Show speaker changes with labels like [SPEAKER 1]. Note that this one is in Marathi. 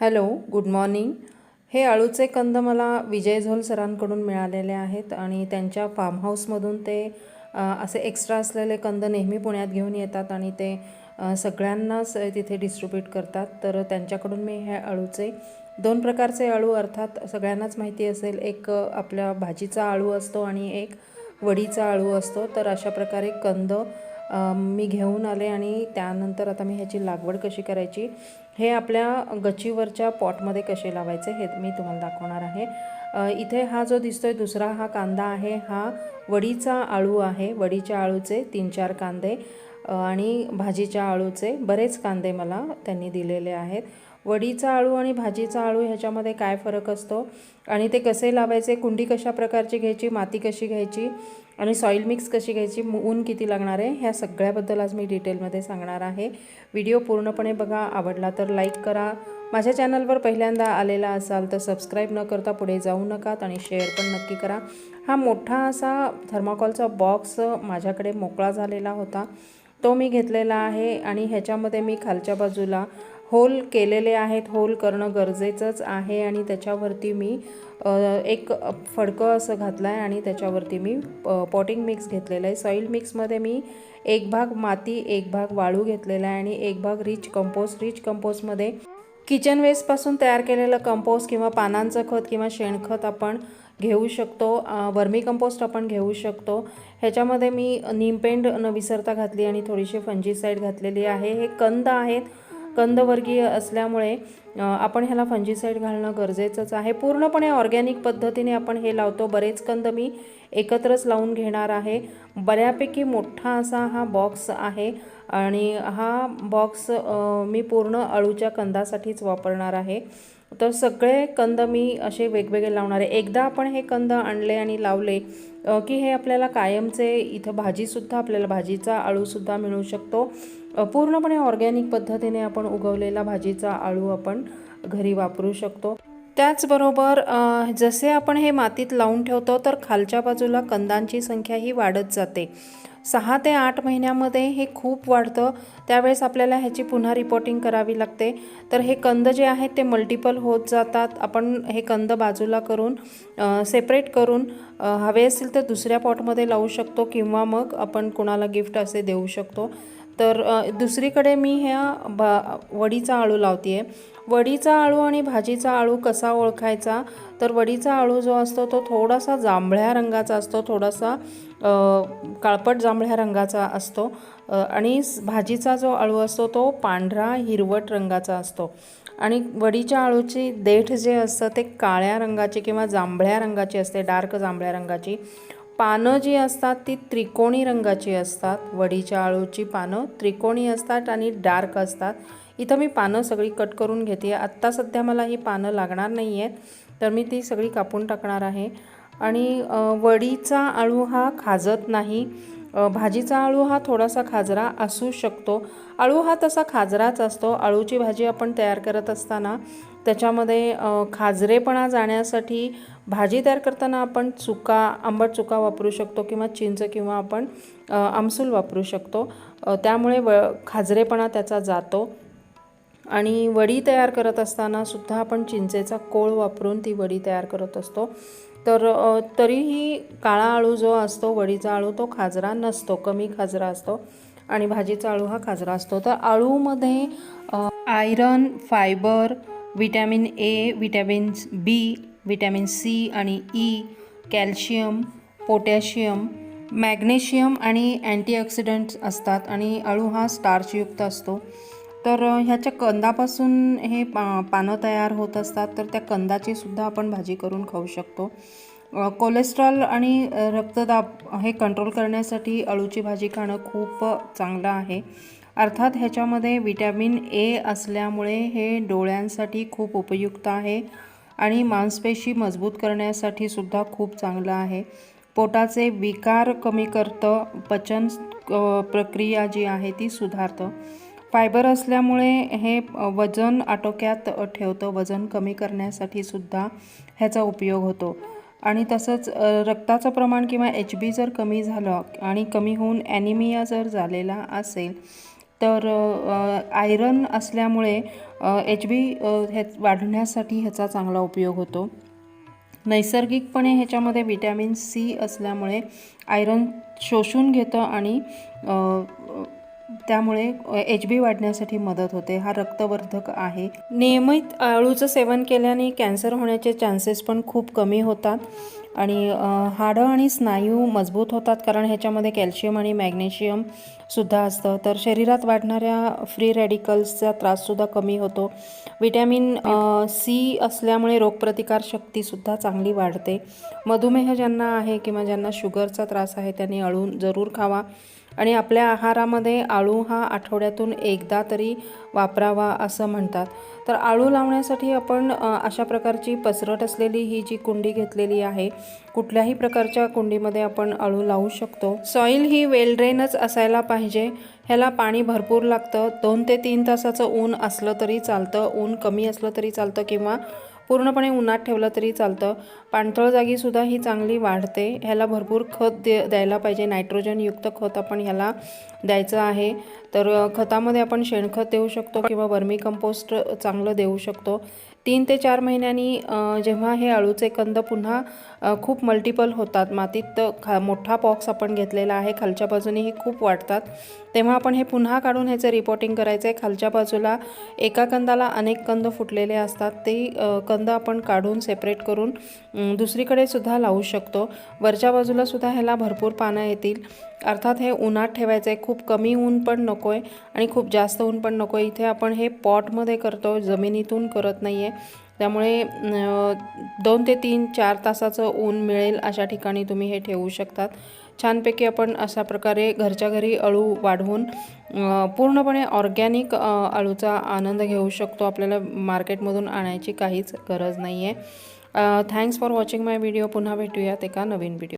[SPEAKER 1] Hello, good morning. हे अळूचे कंद मला विजय झोल सरांकडून मिळालेले आहेत आणि त्यांच्या फार्म हाऊसमधून ते असे एक्स्ट्रा असलेले कंद नेहमी पुण्यात घेऊन येतात आणि ते सगळ्यांनाच तिथे डिस्ट्रीब्यूट करतात. तर त्यांच्याकडून मी हे अळूचे दोन प्रकारचे अळू, अर्थात सगळ्यांनाच माहिती असेल, एक आपल्या भाजीचा अळू असतो आणि एक वडीचा अळू असतो. तर अशा प्रकारे कंद मी घेऊन आले आणि त्यानंतर आता मी ह्याची लागवड कशी करायची, हे आपल्या गच्चीवरच्या पॉटमध्ये कसे लावायचे हे मी तुम्हाला दाखवणार आहे. इथे हा जो दिसतोय दुसरा हा कांदा आहे, हा वडीचा अळू आहे. वडीच्या अळूचे 3-4 कांदे आणि भाजीच्या अळूचे बरेच कांदे मला त्यांनी दिलेले आहेत. वडीचा अळू आणि भाजीचा अळू ह्याच्यामध्ये काय फरक असतो आणि ते कसे लावायचे, कुंडी कशा प्रकारची घ्यायची, माती कशी घ्यायची आणि सॉईल मिक्स कशी घ्यायची, ऊन किती लागणार आहे, ह्या सगळ्याबद्दल आज मी डिटेलमध्ये सांगणार आहे. व्हिडिओ पूर्णपणे बघा. आवडला तर लाईक करा. माझ्या चॅनलवर पहिल्यांदा आलेला असाल तर सबस्क्राईब न करता पुढे जाऊ नकात आणि शेअर पण नक्की करा. हा मोठा असा थर्माकोलचा बॉक्स माझ्याकडे मोकळा झालेला होता, तो मी घेतलेला आहे आणि ह्याच्यामध्ये मी खालच्या बाजूला होल केलेले आहेत. होल करणं गरजेचंच आहे आणि त्याच्यावरती मी एक फडकं असं घातलं आहे आणि त्याच्यावरती मी पॉटिंग मिक्स घेतलेलं आहे. सॉईल मिक्समध्ये मी एक भाग माती, एक भाग वाळू घेतलेला आहे आणि एक भाग रिच कंपोस्ट. रिच कंपोस्टमध्ये किचन वेस्टपासून तयार केलेलं कंपोस्ट किंवा पानांचं खत किंवा शेणखत आपण घेऊ शकतो. वर्मी कंपोस्ट आपण घेऊ शकतो. ह्याच्यामध्ये मी नीमपेंड न विसरता घातली आणि थोडीशी फंजीसाईड घातलेली आहे. हे कंद आहेत, कंदवर्गीय असल्यामुळे आपण ह्याला फंजीसाईड घालणं गरजेचंच आहे. पूर्णपणे ऑर्गॅनिक पद्धतीने आपण हे लावतो. बरेच कंद मी एकत्रच लावून घेणार आहे. बऱ्यापैकी मोठा असा हा बॉक्स आहे आणि हा बॉक्स मी पूर्ण अळूच्या कंदासाठीच वापरणार आहे. तर सगळे कंद मी असे वेगवेगळे लावणार आहे. एकदा आपण हे कंद आणले आणि लावले की हे आपल्याला कायमचे इथं भाजीसुद्धा, आपल्याला भाजीचा अळूसुद्धा मिळू शकतो. पूर्णपणे ऑर्गॅनिक पद्धतीने आपण उगवलेला भाजीचा अळू आपण घरी वापरू शकतो. त्याचबरोबर जसे आपण हे मातीत लावून ठेवतो तर खालच्या बाजूला कंदांची संख्या ही वाढत जाते. 6 ते 8 महिन्यामध्ये हे खूप वाढतं. त्यावेळेस आपल्याला ह्याची पुन्हा रिपोर्टिंग करावी लागते. तर हे कंद जे आहेत ते मल्टिपल होत जातात. आपण हे कंद बाजूला करून सेपरेट करून हवे असतील तर दुसऱ्या पॉटमध्ये लावू शकतो किंवा मग आपण कोणाला गिफ्ट असे देऊ शकतो. तर दुसरीकडे मी ह्या वडीचा अळू लावते आहे. वडीचा अळू आणि भाजीचा अळू कसा ओळखायचा, तर वडीचा अळू जो असतो तो थोडासा जांभळ्या रंगाचा असतो, थोडासा काळपट जांभळ्या रंगाचा असतो आणि भाजीचा जो अळू असतो तो पांढरा हिरवट रंगाचा असतो आणि वडीच्या अळूची देठ जे असतं ते काळ्या रंगाची किंवा जांभळ्या रंगाची असते, डार्क जांभळ्या रंगाची. पानं जी असतात ती त्रिकोणी रंगाची असतात. वडीच्या अळूची पानं त्रिकोणी असतात आणि डार्क असतात. इथं मी पानं सगळी कट करून घेते. आत्ता सध्या मला ही पानं लागणार नाही आहेत, तर मी ती सगळी कापून टाकणार आहे. आणि वडीचा अळू हा खाजत नाही. भाजीचा अळू हा थोडासा खाजरा असू शकतो. अळू हा तसा खाजराच असतो. अळूची भाजी आपण तयार करत असताना त्याच्यामध्ये खाजरेपणा जाण्यासाठी भाजी तयार करताना आपण आंबट चुका वापरू शकतो किंवा चिंच किंवा आपण आमसूल वापरू शकतो. त्यामुळे खाजरेपणा त्याचा जातो. आणि वडी तयार करत असताना सुद्धा आपण चिंचेचा कोळ वापरून ती वडी तयार करत असतो. तर तरीही काळा अळू जो असतो, वडीचा अळू, तो खाजरा नसतो, कमी खाजरा असतो आणि भाजीचा अळू हा खाजरा असतो. तर अळूमध्ये iron, fibre, vitamin A, vitamin B, vitamin C आणि ई, कॅल्शियम, पोटॅशियम, मॅग्नेशियम आणि अँटीऑक्सिडंट्स असतात आणि अळू हा स्टार्चयुक्त असतो. तर ह्याच्या कंदापासून हे पानं तयार होत असतात. तर त्या कंदाची सुद्धा आपण भाजी करून खाऊ शकतो. कोलेस्ट्रॉल आणि रक्तदाब हे कंट्रोल करण्यासाठी अळूची भाजी खाणं खूप चांगलं आहे. अर्थात ह्याच्यामध्ये विटॅमिन ए असल्यामुळे हे डोळ्यांसाठी खूप उपयुक्त आहे आणि मांसपेशी मजबूत करण्यासाठी सुद्धा खूप चांगलं आहे. पोटाचे विकार कमी करतं, पचन प्रक्रिया जी आहे ती सुधारतं. फायबर असल्यामुळे हे वजन आटोक्यात ठेवतं, वजन कमी करण्यासाठी सुद्धा ह्याचा उपयोग होतो. आणि तसंच रक्ताचं प्रमाण किंवा HB जर कमी झालं आणि कमी होऊन ॲनिमिया जर झालेला असेल तर आयरन असल्यामुळे HB हे वाढण्यासाठी ह्याचा चांगला उपयोग होतो. नैसर्गिकपणे ह्याच्यामध्ये विटॅमिन C असल्यामुळे आयरन शोषून घेतं आणि त्यामुळे HB वाढण्यासाठी मदत होते. हा रक्तवर्धक आहे. नियमित अळूचं सेवन केल्याने कॅन्सर होण्याचे चान्सेस पण खूप कमी होतात आणि हाडं आणि स्नायू मजबूत होतात, कारण ह्याच्यामध्ये कॅल्शियम आणि मॅग्नेशियम सुद्धा असतं. तर शरीरात वाढणाऱ्या फ्री रॅडिकल्सचा त्राससुद्धा कमी होतो. विटॅमिन C असल्यामुळे रोगप्रतिकार शक्तीसुद्धा चांगली वाढते. मधुमेह ज्यांना आहे किंवा ज्यांना शुगरचा त्रास आहे त्यांनी अळू जरूर खावा आणि आपल्या आहारामध्ये आळू हा आठवड्यातून एकदा तरी वापरावा असं म्हणतात. तर आळू लावण्यासाठी आपण अशा प्रकारची पसरट असलेली ही जी कुंडी घेतलेली आहे, कुठल्याही प्रकारच्या कुंडीमध्ये आपण आळू लावू शकतो. सॉईल ही वेल ड्रेनच असायला पाहिजे. ह्याला पाणी भरपूर लागतं. 2 ते 3 तासाचं ऊन असलं तरी चालतं, ऊन कमी असलं तरी चालतं किंवा पूर्णपणे उन्हात ठेवलं तरी चालतं. पाणथळ जागीसुद्धा ही चांगली वाढते. ह्याला भरपूर खत द्यायला पाहिजे. नायट्रोजनयुक्त खत आपण ह्याला द्यायचं आहे. तर खतामध्ये आपण शेणखत देऊ शकतो किंवा वर्मी कंपोस्ट चांगलं देऊ शकतो. 3 ते 4 महिन्यांनी जेव्हा हे अळूचे कंद पुन्हा खूप मल्टिपल होतात, मातीत मोठा बॉक्स आपण घेतलेला आहे, खालच्या बाजूनेही खूप वाढतात, तेव्हा आपण हे पुन्हा काढून ह्याचं रिपोर्टिंग करायचं आहे. खालच्या बाजूला एका कंदाला अनेक कंद फुटलेले असतात, ते कंद आपण काढून सेपरेट करून दुसरीकडे सुद्धा लावू शकतो. वरच्या बाजूला सुद्धा ह्याला भरपूर पानं येतील. अर्थात हे उन्हात ठेवायचं आहे. खूप कमी ऊन पण नको आहे आणि खूप जास्त ऊन पण नको आहे. इथे आपण हे पॉटमध्ये करतो, जमिनीतून करत नाही आहे. त्यामुळे 2 ते 3-4 तासाचं ऊन मिळेल अशा ठिकाणी तुम्ही हे ठेवू शकतात. छानपैकी आपण अशा प्रकारे घरच्या घरी अळू वाढवून पूर्णपणे ऑर्गॅनिक अळूचा आनंद घेऊ शकतो. आपल्याला मार्केटमधून आणायची काहीच गरज नाही आहे. Thanks for watching my video. पुन्हा भेटूयात एका नवीन व्हिडिओ.